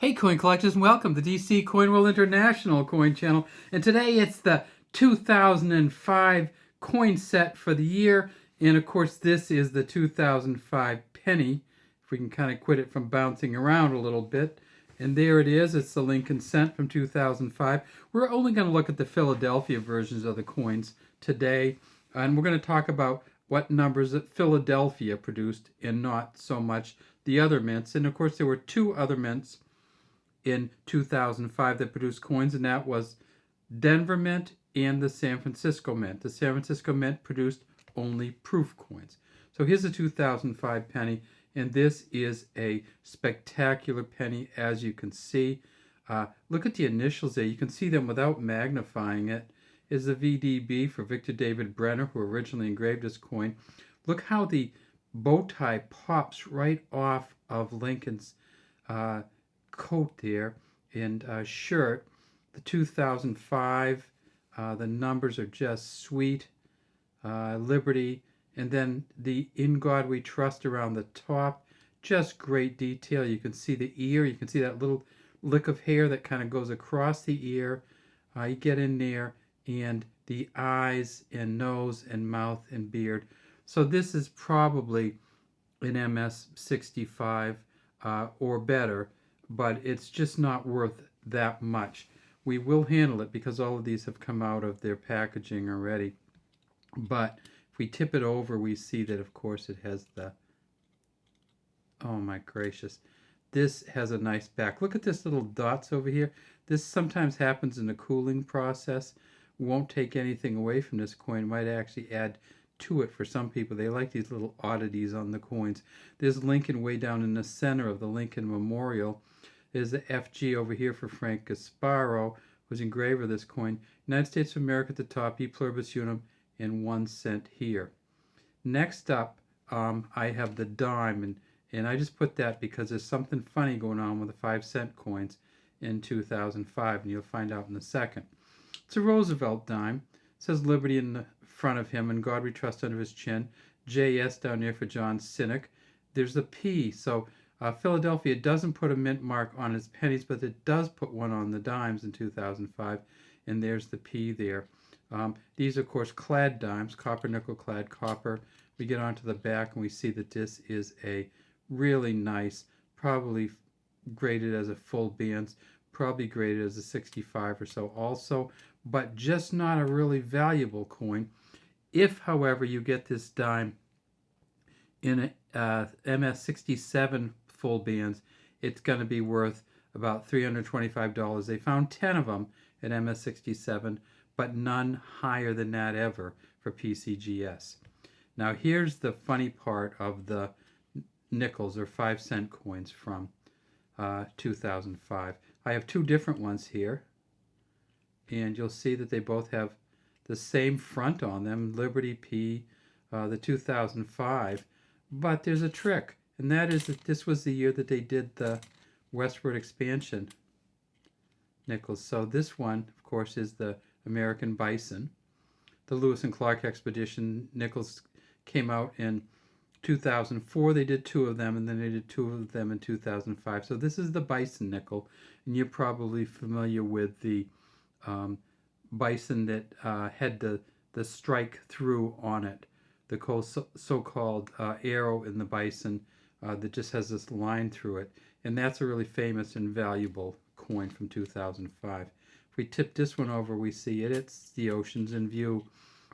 Hey coin collectors and welcome to DC Coin World International coin channel. And today it's the 2005 coin set for the year. And of course this is the 2005 penny. If we can kind of quit it from bouncing around a little bit. And there it is. It's the Lincoln cent from 2005. We're only going to look at the Philadelphia versions of the coins today. And we're going to talk about what numbers that Philadelphia produced and not so much the other mints. And of course there were two other mints in 2005 that produced coins, and that was Denver Mint and the San Francisco Mint. The San Francisco Mint produced only proof coins. So here's a 2005 penny, and this is a spectacular penny, as you can see. Look at the initials there. You can see them without magnifying it. Is the VDB for Victor David Brenner, who originally engraved this coin. Look how the bow tie pops right off of Lincoln's coat there and shirt. The 2005, the numbers are just sweet. Liberty, and then the In God We Trust around the top, just great detail. You can see the ear, you can see that little lick of hair that kind of goes across the ear. You get in there, and the eyes and nose and mouth and beard. So this is probably an MS 65 or better, but it's just not worth that much. We will handle it because all of these have come out of their packaging already. But if we tip it over, we see that, of course, it has the... Oh my gracious. This has a nice back. Look at this little dots over here. This sometimes happens in the cooling process. Won't take anything away from this coin. Might actually add to it for some people. They like these little oddities on the coins. There's Lincoln way down in the center of the Lincoln Memorial. There's the FG over here for Frank Gasparo, who's engraver of this coin. United States of America at the top, E pluribus unum, and 1 cent here. Next up, I have the dime, and I just put that because there's something funny going on with the 5-cent coins in 2005, and you'll find out in a second. It's a Roosevelt dime. It says Liberty in the front of him, and God We Trust under his chin. JS down there for John Sinek. There's the P, so Philadelphia doesn't put a mint mark on its pennies, but it does put one on the dimes in 2005, and there's the P there. These are, of course, clad dimes, copper, nickel, clad, copper. We get onto the back, and we see that this is a really nice, probably graded as a full bands, probably graded as a 65 or so also, but just not a really valuable coin. If, however, you get this dime in a MS67 full bands, it's going to be worth about $325. They found 10 of them at MS67, but none higher than that ever for PCGS. Now here's the funny part of the nickels or 5-cent coins from 2005. I have two different ones here, and you'll see that they both have the same front on them, Liberty P, the 2005, but there's a trick, and that is that this was the year that they did the westward expansion nickels. So this one, of course, is the American Bison. The Lewis and Clark Expedition nickels came out in 2004. They did 2 of them, and then they did 2 of them in 2005. So this is the Bison nickel, and you're probably familiar with the Bison that had the strike through on it, the so-called arrow in the Bison that just has this line through it, and that's a really famous and valuable coin from 2005. If we tip this one over, we see it. It's the Oceans in View,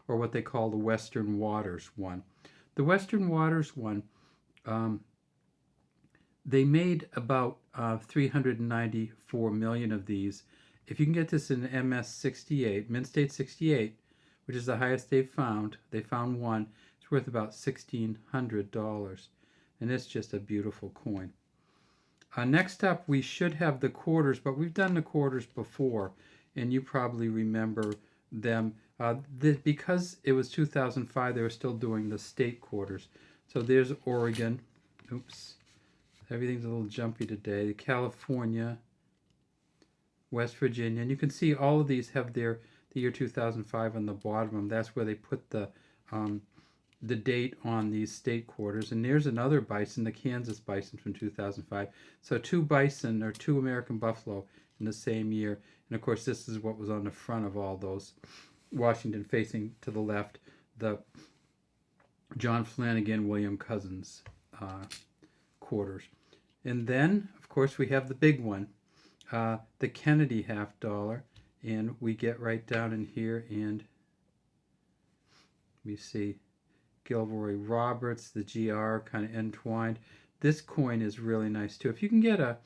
or what they call the Western Waters one. The Western Waters one, they made about 394 million of these. If you can get this in MS 68, Mint State 68, which is the highest they've found, they found one, it's worth about $1,600. And it's just a beautiful coin. Next up, we should have the quarters, but we've done the quarters before, and you probably remember them. Because it was 2005, they were still doing the state quarters. So there's Oregon. Oops. Everything's a little jumpy today. California, West Virginia. And you can see all of these have the year 2005 on the bottom of them. That's where they put the the date on these state quarters. And there's another bison, the Kansas bison from 2005. So two bison or two American buffalo in the same year. And of course, this is what was on the front of all those. Washington facing to the left, the John Flanagan, William Cousins quarters. And then, of course, we have the big one, the Kennedy $50. And we get right down in here and we see Gilroy Roberts, the GR kind of entwined. This coin is really nice too. If you can get a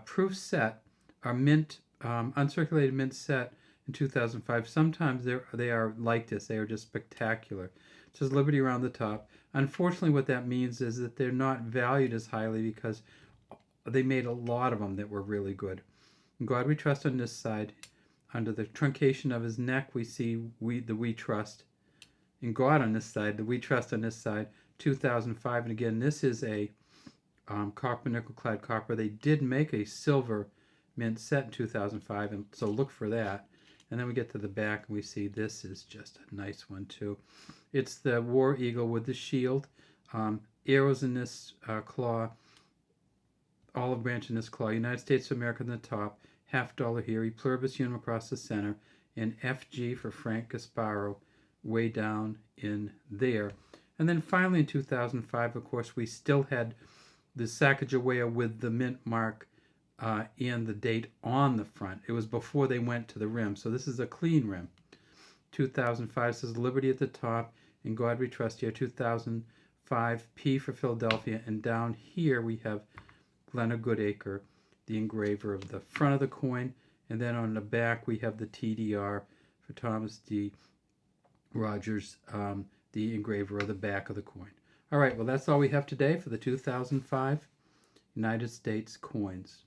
proof set, a mint, uncirculated mint set in 2005, sometimes they are like this. They are just spectacular. It says Liberty around the top. Unfortunately, what that means is that they're not valued as highly because they made a lot of them that were really good. In God We Trust on this side. Under the truncation of his neck, we see the We Trust. In God on this side, the We Trust on this side, 2005. And again, this is a copper, nickel-clad copper. They did make a silver mint set in 2005, and so look for that. And then we get to the back, and we see this is just a nice one, too. It's the War Eagle with the shield, arrows in this claw, olive branch in this claw, United States of America on the top, $50 here, E Pluribus Unum across the center, and FG for Frank Gasparo way down in there. And then finally in 2005, of course, we still had the Sacagawea with the mint mark and the date on the front. It was before they went to the rim, so this is a clean rim. 2005 says Liberty at the top, and God We Trust here. 2005, P for Philadelphia, and down here we have Glenna Goodacre, the engraver of the front of the coin, and then on the back we have the TDR for Thomas D. Rogers, the engraver of the back of the coin. All right, well, that's all we have today for the 2005 United States coins.